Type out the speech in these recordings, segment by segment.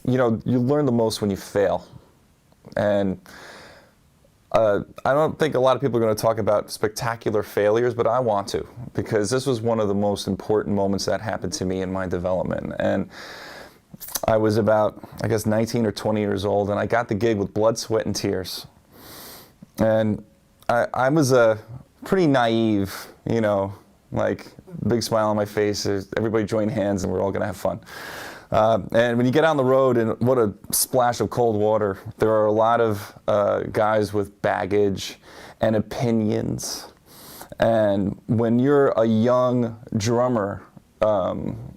you know, you learn the most when you fail. And I don't think a lot of people are going to talk about spectacular failures, but I want to, because this was one of the most important moments that happened to me in my development. And I was about, I guess, 19 or 20 years old, and I got the gig with blood, sweat, and tears. And I was a pretty naive, you know, like, big smile on my face, everybody join hands and we're all going to have fun. And when you get on the road, and what a splash of cold water, there are a lot of guys with baggage and opinions. And when you're a young drummer,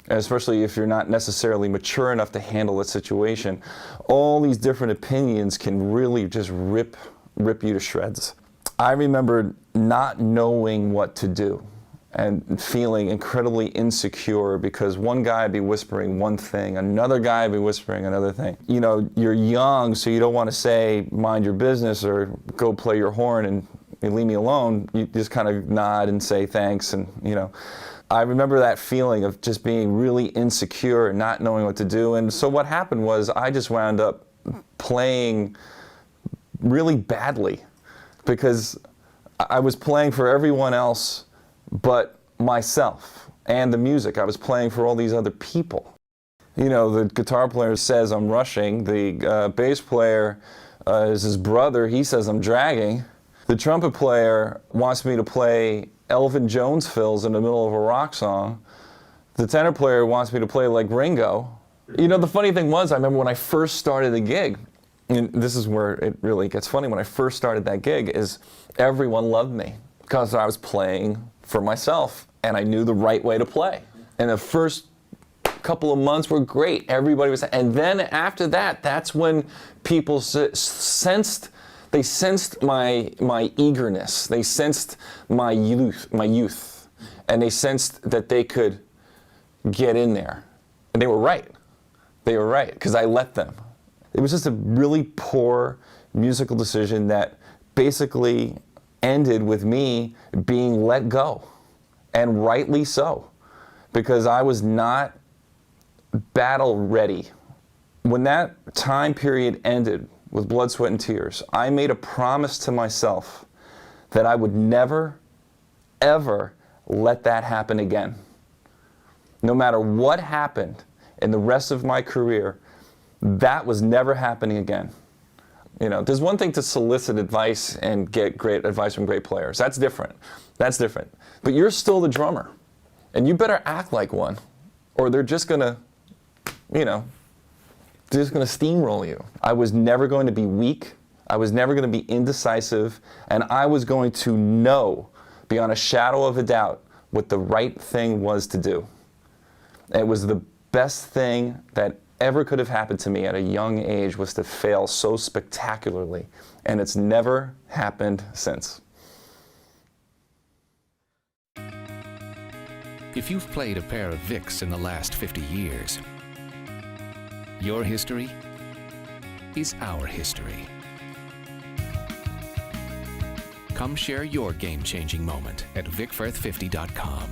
especially if you're not necessarily mature enough to handle the situation, all these different opinions can really just rip you to shreds. I remember not knowing what to do and feeling incredibly insecure because one guy would be whispering one thing, another guy would be whispering another thing. You know, you're young, so you don't want to say, mind your business, or go play your horn and leave me alone. You just kind of nod and say thanks, and, you know. I remember that feeling of just being really insecure and not knowing what to do. And so what happened was I just wound up playing really badly because I was playing for everyone else but myself and the music. I was playing for all these other people. You know, the guitar player says I'm rushing. The bass player is his brother. He says I'm dragging. The trumpet player wants me to play Elvin Jones fills in the middle of a rock song. The tenor player wants me to play like Ringo. You know, the funny thing was, I remember when I first started the gig, and this is where it really gets funny, when I first started that gig, is everyone loved me because I was playing for myself and I knew the right way to play. And the first couple of months were great. Everybody was, and then after that, that's when people sensed my eagerness. They sensed my youth, and they sensed that they could get in there. And they were right. They were right, because I let them. It was just a really poor musical decision that basically ended with me being let go, and rightly so, because I was not battle ready. When that time period ended with blood, sweat, and tears, I made a promise to myself that I would never, ever let that happen again. No matter what happened in the rest of my career, that was never happening again. You know, there's one thing to solicit advice and get great advice from great players. That's different. That's different. But you're still the drummer, and you better act like one, or they're just gonna, you know, they're just gonna steamroll you. I was never going to be weak. I was never going to be indecisive, and I was going to know, beyond a shadow of a doubt, what the right thing was to do. It was the best thing that ever could have happened to me at a young age, was to fail so spectacularly, and it's never happened since. If you've played a pair of Vicks in the last 50 years, your history is our history. Come share your game-changing moment at VicFirth50.com.